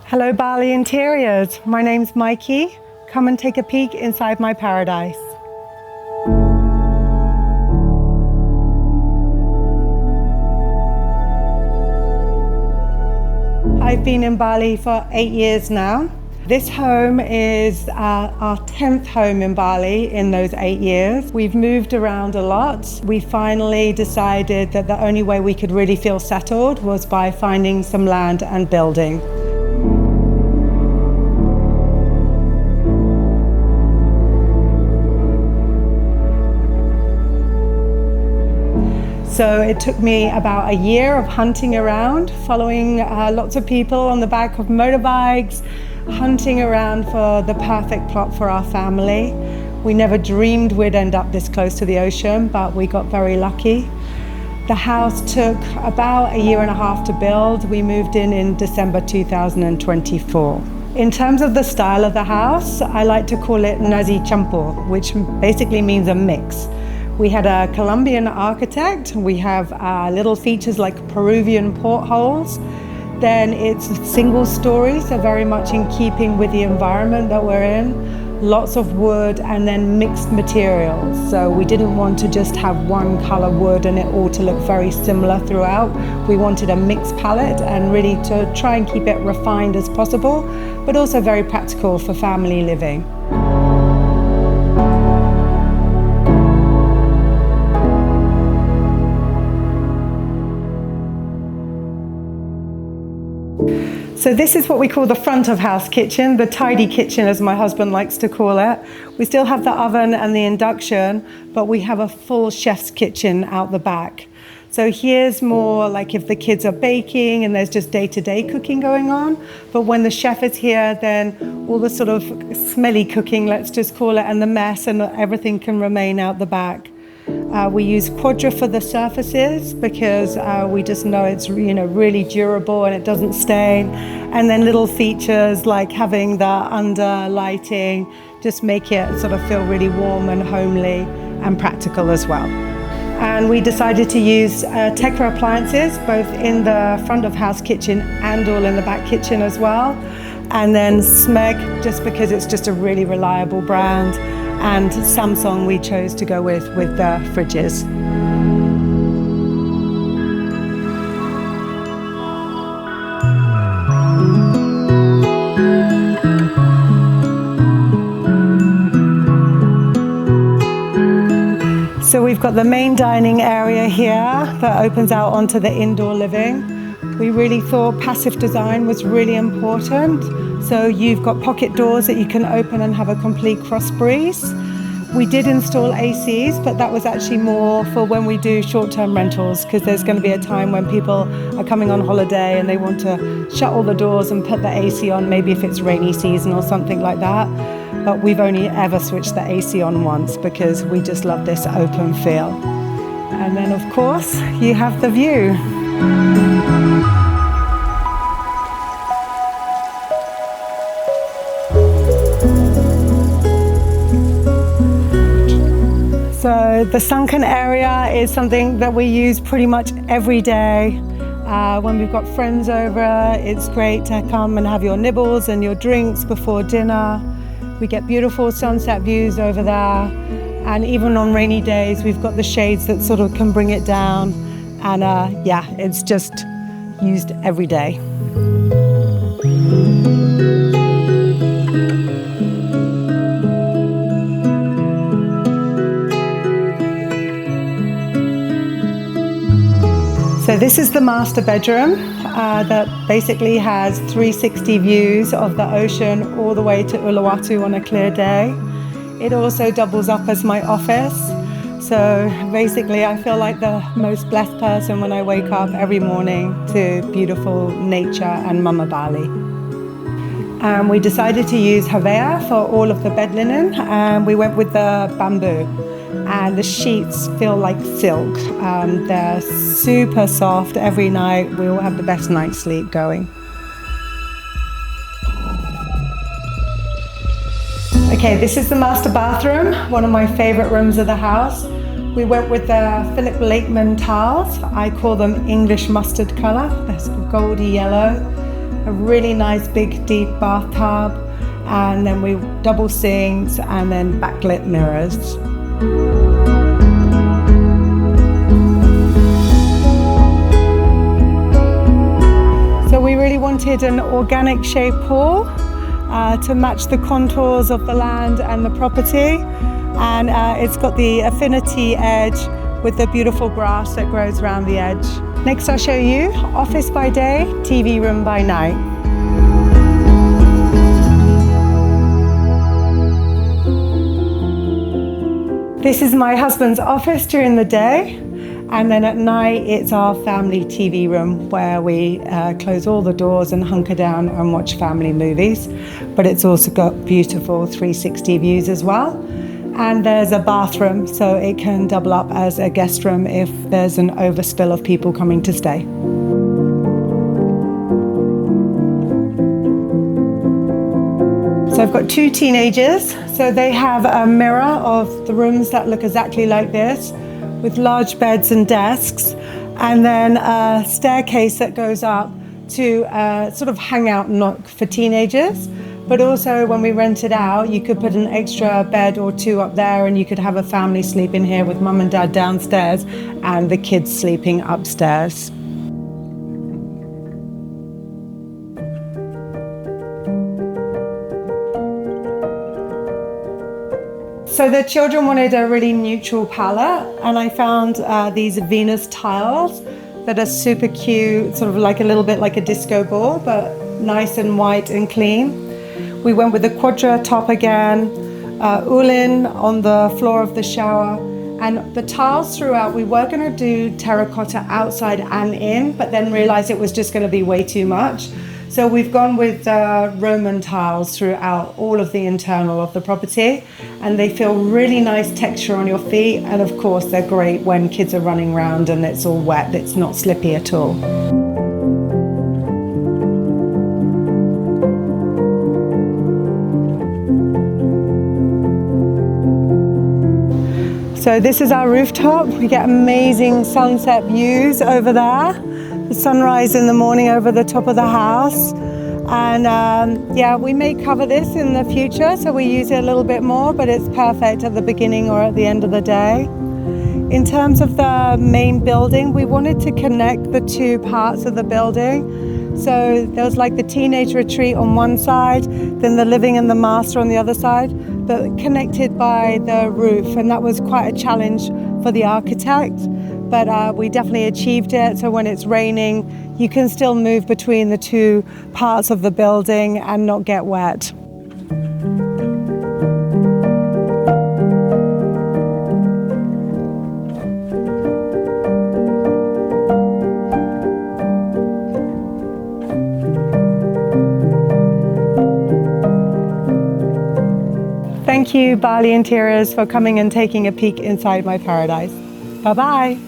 Hello Bali Interiors, my name's Miki. Come and take a peek inside my paradise. I've been in Bali for 8 years now. This home is our 10th home in Bali in those 8 years. We've moved around a lot. We finally decided that the only way we could really feel settled was by finding some land and building. So it took me about a year of hunting around, following lots of people on the back of motorbikes, hunting around for the perfect plot for our family. We never dreamed we'd end up this close to the ocean, but we got very lucky. The house took about a year and a half to build. We moved in December 2024. In terms of the style of the house, I like to call it nasi campur, which basically means a mix. We had a Colombian architect. We have little features like Peruvian portholes. Then it's single story, so very much in keeping with the environment that we're in. Lots of wood and then mixed materials. So we didn't want to just have one color wood and it all to look very similar throughout. We wanted a mixed palette and really to try and keep it refined as possible, but also very practical for family living. So this is what we call the front of house kitchen, the tidy kitchen as my husband likes to call it. We still have the oven and the induction, but we have a full chef's kitchen out the back. So here's more like if the kids are baking and there's just day-to-day cooking going on. But when the chef is here, then all the sort of smelly cooking, let's just call it, and the mess and everything can remain out the back. We use quadra for the surfaces because we just know it's really durable and it doesn't stain. And then little features like having the under lighting just make it sort of feel really warm and homely and practical as well. And we decided to use Tekra appliances both in the front of house kitchen and all in the back kitchen as well. And then Smeg, just because it's just a really reliable brand. And Samsung we chose to go with the fridges. So we've got the main dining area here that opens out onto the indoor living. We really thought passive design was really important. So you've got pocket doors that you can open and have a complete cross breeze. We did install ACs, but that was actually more for when we do short-term rentals, because there's going to be a time when people are coming on holiday and they want to shut all the doors and put the AC on, maybe if it's rainy season or something like that. But we've only ever switched the AC on once because we just love this open feel. And then of course, you have the view. So the sunken area is something that we use pretty much every day. When we've got friends over, it's great to come and have your nibbles and your drinks before dinner. We get beautiful sunset views over there. And even on rainy days, we've got the shades that sort of can bring it down. And yeah, it's just used every day. So this is the master bedroom that basically has 360 views of the ocean all the way to Uluwatu on a clear day. It also doubles up as my office. So basically I feel like the most blessed person when I wake up every morning to beautiful nature and Mama Bali. And we decided to use Havea for all of the bed linen, and we went with the bamboo. And the sheets feel like silk. They're super soft every night. We all have the best night's sleep going. Okay, this is the master bathroom, one of my favorite rooms of the house. We went with the Philip Lakeman tiles. I call them English mustard color. They're sort of goldy yellow. a really nice big deep bathtub, and then we double sinks and then backlit mirrors. So we really wanted an organic shaped pool to match the contours of the land and the property, and it's got the affinity edge with the beautiful grass that grows around the edge. Next I'll show you office by day, TV room by night. This is my husband's office during the day, and then at night it's our family TV room where we close all the doors and hunker down and watch family movies. But it's also got beautiful 360 views as well. And there's a bathroom, so it can double up as a guest room if there's an overspill of people coming to stay. So I've got two teenagers, so they have a mirror of the rooms that look exactly like this, with large beds and desks, and then a staircase that goes up to a sort of hangout nook for teenagers. But also when we rent it out, you could put an extra bed or two up there, and you could have a family sleep in here with mum and dad downstairs and the kids sleeping upstairs. So the children wanted a really neutral palette, and I found these Venus tiles that are super cute, sort of like a little bit like a disco ball, but nice and white and clean. We went with the quadra top again, Ulin on the floor of the shower, and the tiles throughout, we were going to do terracotta outside and in, but then realized it was just going to be way too much. So we've gone with Roman tiles throughout all of the internal of the property, and they feel really nice texture on your feet, and of course they're great when kids are running around and it's all wet, it's not slippy at all. So this is our rooftop. We get amazing sunset views over there. The sunrise in the morning over the top of the house. And yeah, we may cover this in the future, so we use it a little bit more, but it's perfect at the beginning or at the end of the day. In terms of the main building, we wanted to connect the two parts of the building. So there was like the teenage retreat on one side, then the living and the master on the other side, but connected by the roof. And that was quite a challenge for the architect, but we definitely achieved it. So when it's raining, you can still move between the two parts of the building and not get wet. Thank you, Bali Interiors, for coming and taking a peek inside my paradise. Bye-bye.